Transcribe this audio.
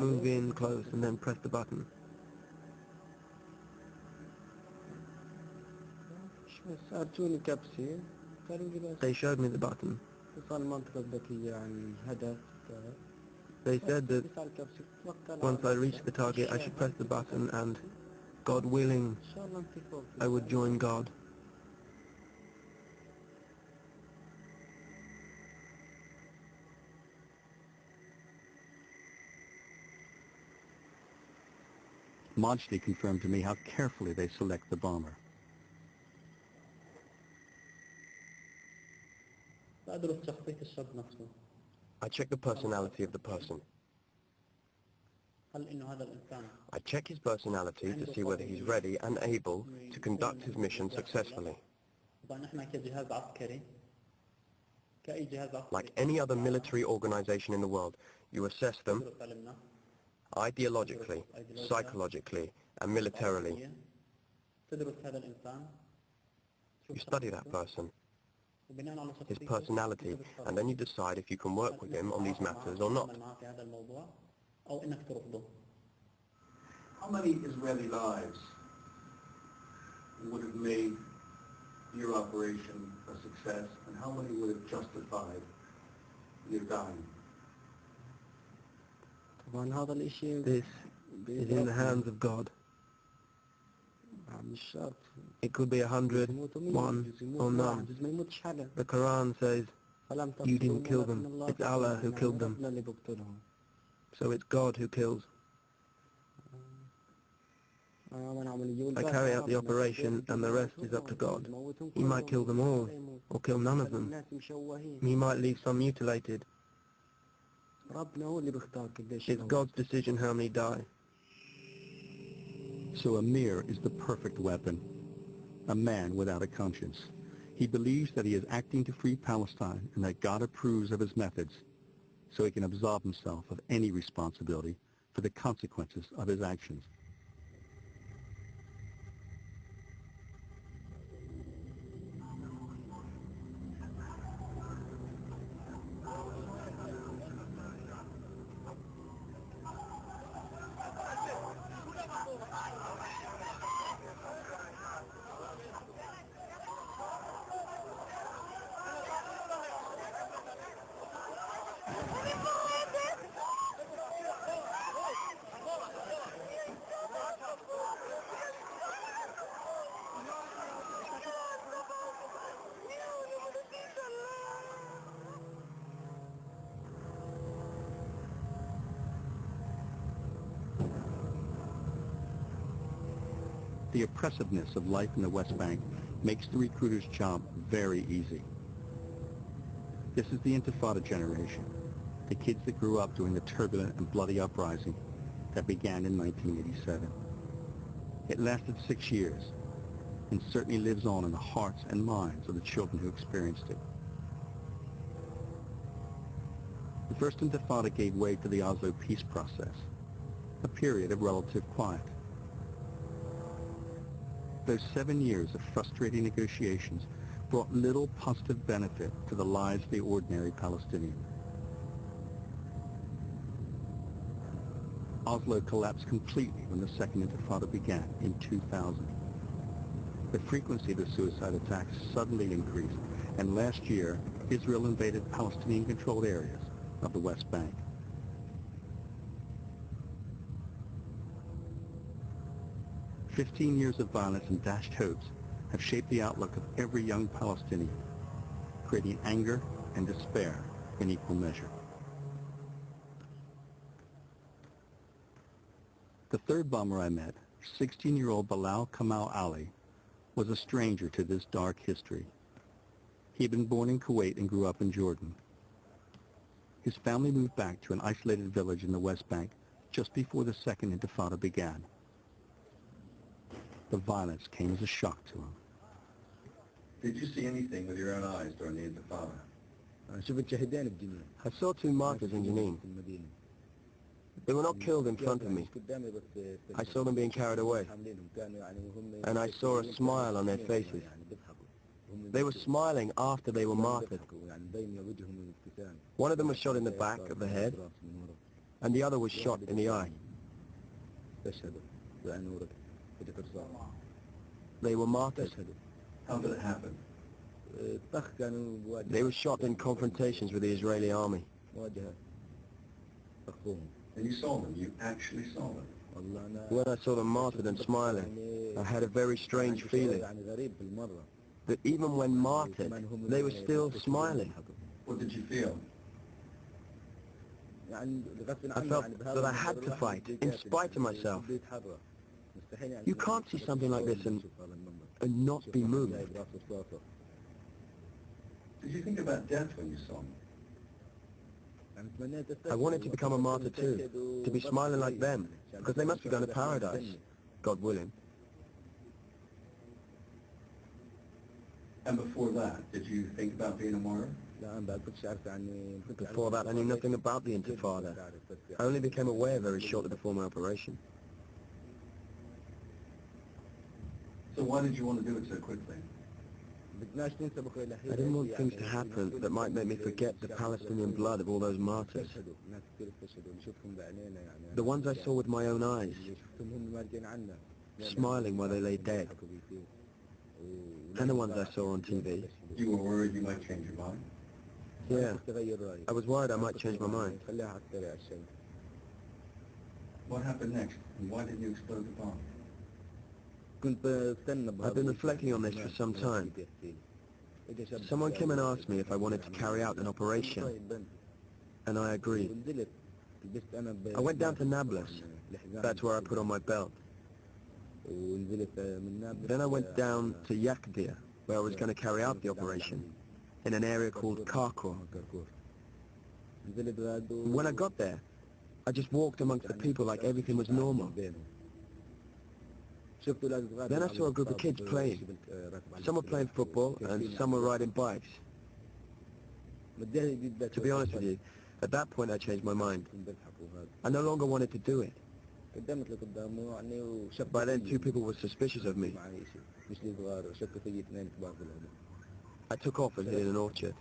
Move in close and then press the button. أرجوني كبسة قالوا لي بس They showed me the button. اتصال المنطقة الذكية عن هدف They said that اتصال كبسة توكل once I على reached the target, I should press the button and, God willing, إن شاء الله أنت فوق I would join God. Majdi confirmed to me how carefully they select the bomber. أدرس شخصية الشاب نفسه I check the personality of the person. هل إنه هذا الإنسان I check his personality to see whether he's ready and able to conduct his mission successfully. طبعا نحن كجهاز عسكري كأي جهاز عسكري Like any other military organization in the world, you assess them ندرس علمنا ideologically, psychologically, and militarily. تدرس هذا الإنسان You study that person, وبناء على his شخصيته personality, and then you decide if you can work with him on these matters or not. معه في هذا الموضوع أو إنك ترفضه. How many Israeli lives would have made your operation a success, and how many would have justified your dying? طبعا هذا الإشي This is in the hands of God. مش شرط It could be 100, 1, or none. جزء ما يموتش حدا. The Quran says, فلم you didn't تقتلوا kill ولكن them. الله It's Allah who قتلهم. killed them. ربنا اللي بيقتلهم. So it's God who kills. I carry out the operation and the rest is up to God. He might kill them all, or kill none of them. He might leave some mutilated. It's God's decision how many die. So Amir is the perfect weapon, a man without a conscience. He believes that he is acting to free Palestine and that God approves of his methods, so he can absolve himself of any responsibility for the consequences of his actions. The oppressiveness of life in the West Bank makes the recruiter's job very easy. This is the Intifada generation, the kids that grew up during the turbulent and bloody uprising that began in 1987. It lasted 6 years and certainly lives on in the hearts and minds of the children who experienced it. The first Intifada gave way to the Oslo peace process, a period of relative quiet. Those 7 years of frustrating negotiations brought little positive benefit to the lives of the ordinary Palestinian. Oslo collapsed completely when the Second Intifada began in 2000. The frequency of the suicide attacks suddenly increased, and last year, Israel invaded Palestinian-controlled areas of the West Bank. "15 years of violence and dashed hopes have shaped the outlook of every young Palestinian, creating anger and despair in equal measure." The third bomber I met, 16-year-old Bilal Kamal Ali, was a stranger to this dark history. He had been born in Kuwait and grew up in Jordan. His family moved back to an isolated village in the West Bank just before the Second Intifada began. The violence came as a shock to him. Did you see anything with your own eyes during the Intifada? I saw 2 martyrs in Jenin. They were not killed in front of me. I saw them being carried away. And I saw a smile on their faces. They were smiling after they were martyred. One of them was shot in the back of the head. and the other was shot in the eye. They were martyrs. How did it happen? They were shot in confrontations with the Israeli army. And you saw them. You actually saw them. When I saw them martyred and smiling, I had a very strange feeling that even when martyred, they were still smiling. What did you feel? I felt that I had to fight, in spite of myself. You can't see something like this and not be moved. Did you think about death when you saw them? I wanted to become a martyr too, to be smiling like them, because they must be going to paradise, God willing. And before that, did you think about being a martyr? Before that, I knew nothing about the Intifada. I only became aware very shortly before my operation. So why did you want to do it so quickly? I didn't want things to happen that might make me forget the Palestinian blood of all those martyrs. The ones I saw with my own eyes, smiling while they lay dead. And the ones I saw on TV. You were worried you might change your mind? Yeah, I was worried I might change my mind. What happened next? And why didn't you explode the bomb? I've been reflecting on this for some time. Someone came and asked me if I wanted to carry out an operation, and I agreed. I went down to Nablus. That's where I put on my belt. Then I went down to Yakdir, where I was going to carry out the operation, in an area called Karkor. When I got there, I just walked amongst the people like everything was normal. Then I saw a group of kids playing. Some were playing football and some were riding bikes. To be honest with you, at that point I changed my mind. I no longer wanted to do it. By then 2 people were suspicious of me. I took off and hid in an orchard.